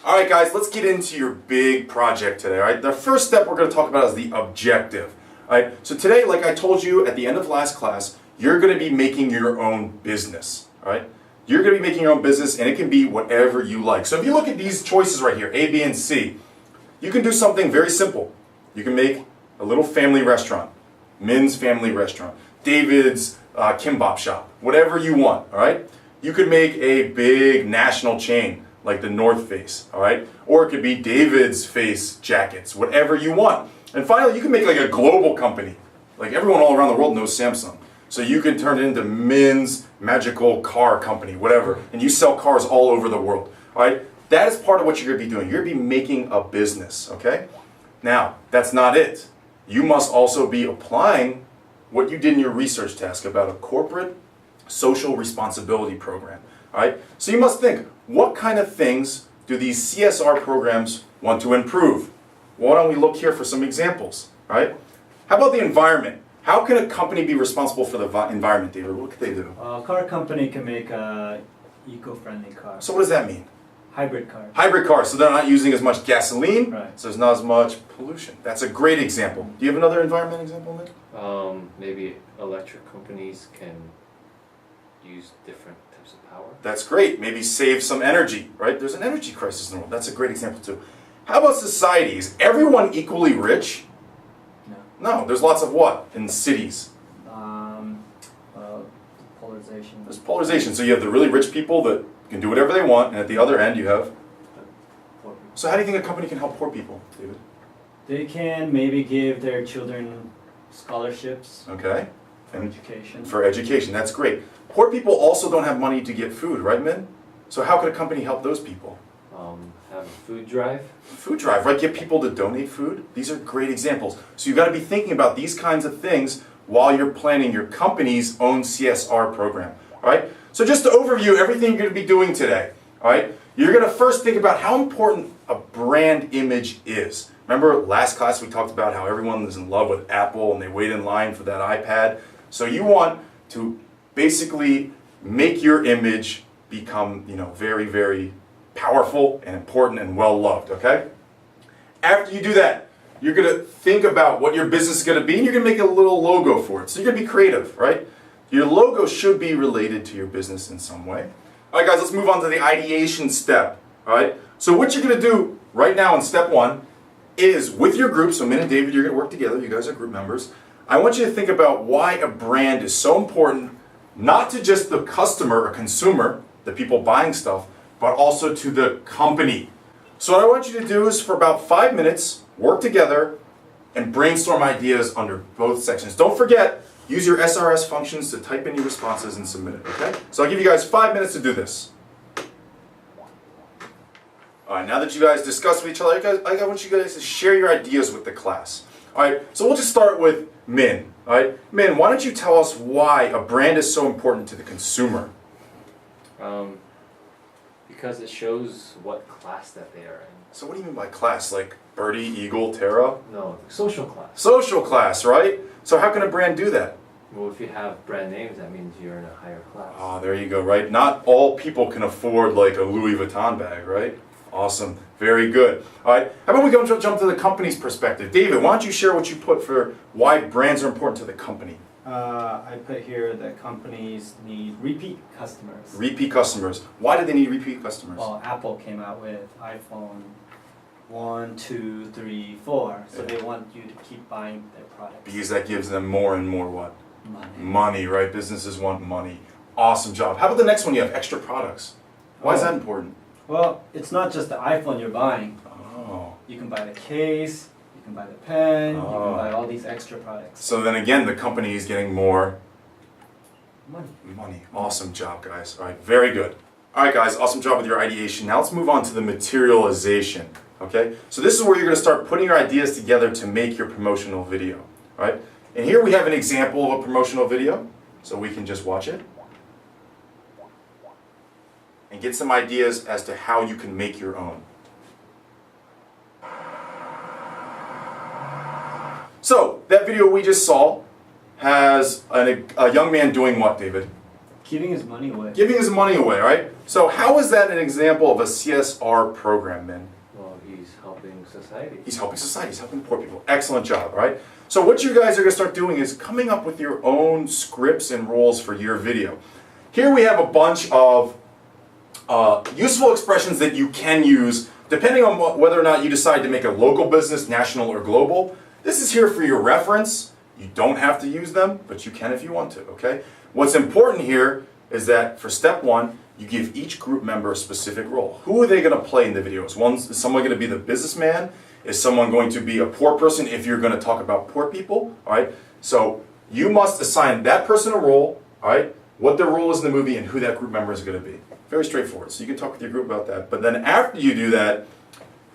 All right, guys, let's get into your big project today. All right, the first step we're going to talk about is the objective. All right, so today, like I told you at the end of last class, you're going to be making your own business. All right, you're going to be making your own business, and it can be whatever you like. So if you look at these choices right here, A, B, and C, you can do something very simple. You can make a little family restaurant, Min's Family Restaurant, David's Kimbap Shop, whatever you want. All right, you could make a big national chain like the North Face, all right? Or it could be David's Face jackets, whatever you want. And finally, you can make like a global company. Like everyone all around the world knows Samsung. So you can turn it into Min's Magical Car Company, whatever. And you sell cars all over the world, all right? That is part of what you're gonna be doing. You're gonna be making a business, okay? Now, that's not it. You must also be applying what you did in your research task about a corporate social responsibility program, all right? So you must think, what kind of things do these CSR programs want to improve? Why don't we look here for some examples, right? How about the environment? How can a company be responsible for the environment, David? What could they do? A car company can make a eco-friendly car. So what does that mean? Hybrid car. Hybrid cars, so they're not using as much gasoline, Right. so there's not as much pollution. That's a great example. Do you have another environment example, Nick? Maybe electric companies can use different types of power. That's great. Maybe save some energy, right? There's an energy crisis in the world. That's a great example too. How about society? Is everyone equally rich? No. No, there's lots of what in cities? Polarization. There's polarization. So you have the really rich people that can do whatever they want, and at the other end you have... Poor people. So how do you think a company can help poor people, David? They can maybe give their children scholarships Okay. for education. For education, that's great. Poor people also don't have money to get food, right, Min? So how could a company help those people? Have a food drive. Food drive, right? Get people to donate food. These are great examples. So you've got to be thinking about these kinds of things while you're planning your company's own CSR program, all right? So just to overview everything you're going to be doing today, all right? You're going to first think about how important a brand image is. Remember last class we talked about how everyone is in love with Apple and they wait in line for that iPad. So you want to basically make your image become, very, very powerful and important and well loved, okay? After you do that, you're gonna think about what your business is gonna be and you're gonna make a little logo for it. So you're gonna be creative, right? Your logo should be related to your business in some way. All right, guys, let's move on to the ideation step, all right? So what you're gonna do right now in step one is with your group, so Min and David, you're gonna work together, you guys are group members. I want you to think about why a brand is so important, not to just the customer or consumer, the people buying stuff, but also to the company. So what I want you to do is for about 5 minutes, work together and brainstorm ideas under both sections. Don't forget, use your SRS functions to type in your responses and submit it, okay? So I'll give you guys 5 minutes to do this. All right, now that you guys discussed with each other, I want you guys to share your ideas with the class. All right, so we'll just start with Min. All right, Min, why don't you tell us why a brand is so important to the consumer? Because it shows what class that they are in. So what do you mean by class? Like Birdie, Eagle, Terra? No, social class. Social class, right? So how can a brand do that? Well, if you have brand names, that means you're in a higher class. Oh, there you go, right? Not all people can afford like a Louis Vuitton bag, right? Awesome, very good. All right, how about we go jump to the company's perspective? David, why don't you share what you put for why brands are important to the company? I put here that companies need repeat customers. Repeat customers. Why do they need repeat customers? Well, Apple came out with iPhone 1, 2, 3, 4, so they want you to keep buying their products. Because that gives them more and more what? Money. Money, right? Businesses want money. Awesome job. How about the next one? You have extra products. Why is that important? Well, it's not just the iPhone you're buying. Oh. You can buy the case, you can buy the pen, you can buy all these extra products. So then again, the company is getting more Money. Awesome job, guys. All right, very good. All right, guys, awesome job with your ideation. Now let's move on to the materialization, okay? So this is where you're going to start putting your ideas together to make your promotional video, all right? And here we have an example of a promotional video, so we can just watch it and get some ideas as to how you can make your own. So, that video we just saw has a young man doing what, David? Giving his money away. Giving his money away, right? So how is that an example of a CSR program, Min? Well, he's helping society. He's helping society, he's helping poor people. Excellent job, right? So what you guys are gonna start doing is coming up with your own scripts and rules for your video. Here we have a bunch of useful expressions that you can use depending on whether or not you decide to make a local business, national, or global. This is here for your reference. You don't have to use them, but you can if you want to, okay? What's important here is that for step one, you give each group member a specific role. Who are they going to play in the videos? Is someone going to be the businessman? Is someone going to be a poor person if you're going to talk about poor people? All right. So you must assign that person a role, all right, what their role is in the movie and who that group member is going to be. Very straightforward. So you can talk with your group about that. But then after you do that,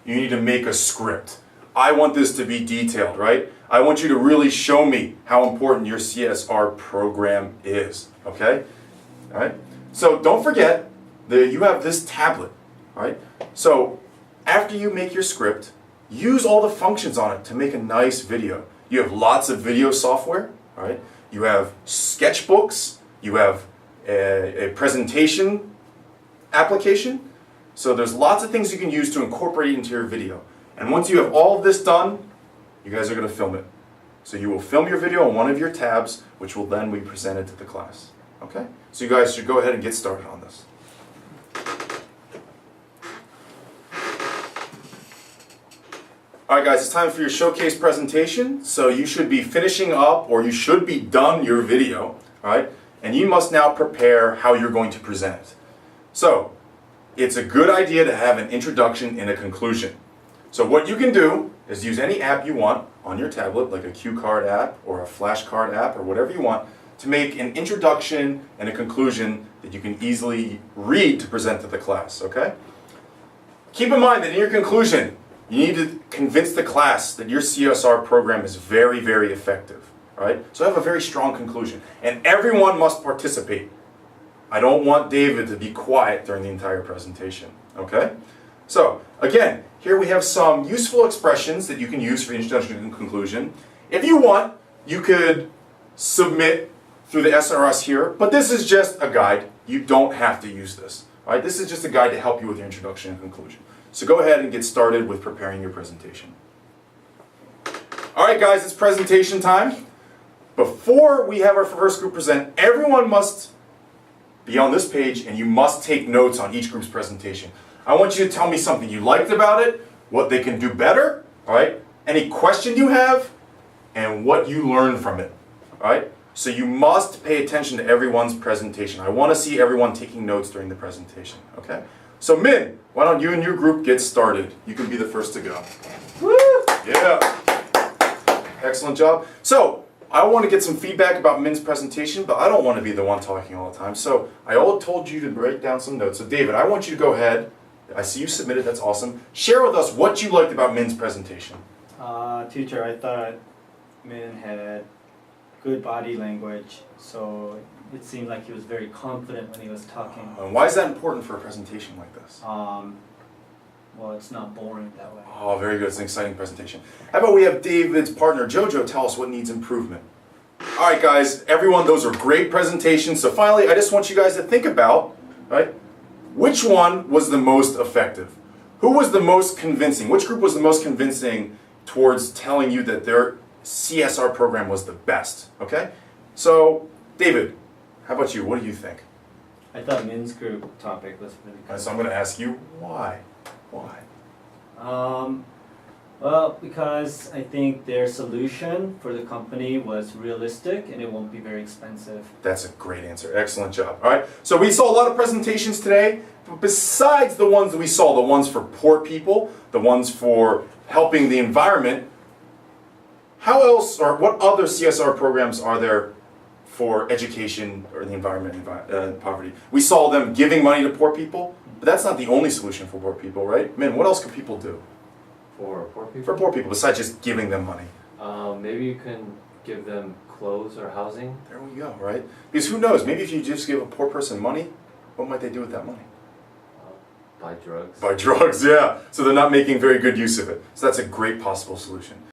you need to make a script. I want this to be detailed, right? I want you to really show me how important your CSR program is, okay? All right? So don't forget that you have this tablet, all right? So after you make your script, use all the functions on it to make a nice video. You have lots of video software, all right? You have sketchbooks, you have a presentation application. So there's lots of things you can use to incorporate into your video. And once you have all of this done, you guys are going to film it. So you will film your video on one of your tabs, which will then be presented to the class. Okay? So you guys should go ahead and get started on this. Alright guys, it's time for your showcase presentation. So you should be finishing up, or you should be done your video. Alright? And you must now prepare how you're going to present it. So, it's a good idea to have an introduction and a conclusion. So what you can do is use any app you want on your tablet, like a cue card app or a flashcard app or whatever you want, to make an introduction and a conclusion that you can easily read to present to the class, okay? Keep in mind that in your conclusion, you need to convince the class that your CSR program is very, very effective, right? So have a very strong conclusion. And everyone must participate. I don't want David to be quiet during the entire presentation, okay? So, again, here we have some useful expressions that you can use for introduction and conclusion. If you want, you could submit through the SRS here, but this is just a guide. You don't have to use this, all right? This is just a guide to help you with your introduction and conclusion. So go ahead and get started with preparing your presentation. All right, guys, it's presentation time. Before we have our first group present, everyone must be on this page and you must take notes on each group's presentation. I want you to tell me something you liked about it, what they can do better, all right? Any question you have, and what you learned from it, all right? So you must pay attention to everyone's presentation. I want to see everyone taking notes during the presentation, okay? So Min, why don't you and your group get started? You can be the first to go. Woo! Yeah. Excellent job. So, I want to get some feedback about Min's presentation, but I don't want to be the one talking all the time. So, I all told you to write down some notes. So David, I want you to go ahead. I see you submitted, that's awesome. Share with us what you liked about Min's presentation. Teacher, I thought Min had good body language, so it seemed like he was very confident when he was talking. And why is that important for a presentation like this? Well, it's not boring that way. Oh, very good. It's an exciting presentation. How about we have David's partner, Jojo, tell us what needs improvement. All right, guys, everyone, those are great presentations. So finally, I just want you guys to think about, right, which one was the most effective? Who was the most convincing? Which group was the most convincing towards telling you that their CSR program was the best? Okay? So, David, how about you? What do you think? I thought Min's group topic was really good. So I'm going to ask you why. Why? Well, because I think their solution for the company was realistic and it won't be very expensive. That's a great answer. Excellent job. All right. So we saw a lot of presentations today, but besides the ones that we saw, the ones for poor people, the ones for helping the environment, how else or what other CSR programs are there for education or the environment and poverty? We saw them giving money to poor people, but that's not the only solution for poor people, right? Man, what else can people do? For poor people? For poor people, besides just giving them money. Maybe you can give them clothes or housing. There we go, right? Because who knows, maybe if you just give a poor person money, what might they do with that money? Buy drugs. Buy drugs, yeah. So they're not making very good use of it. So that's a great possible solution.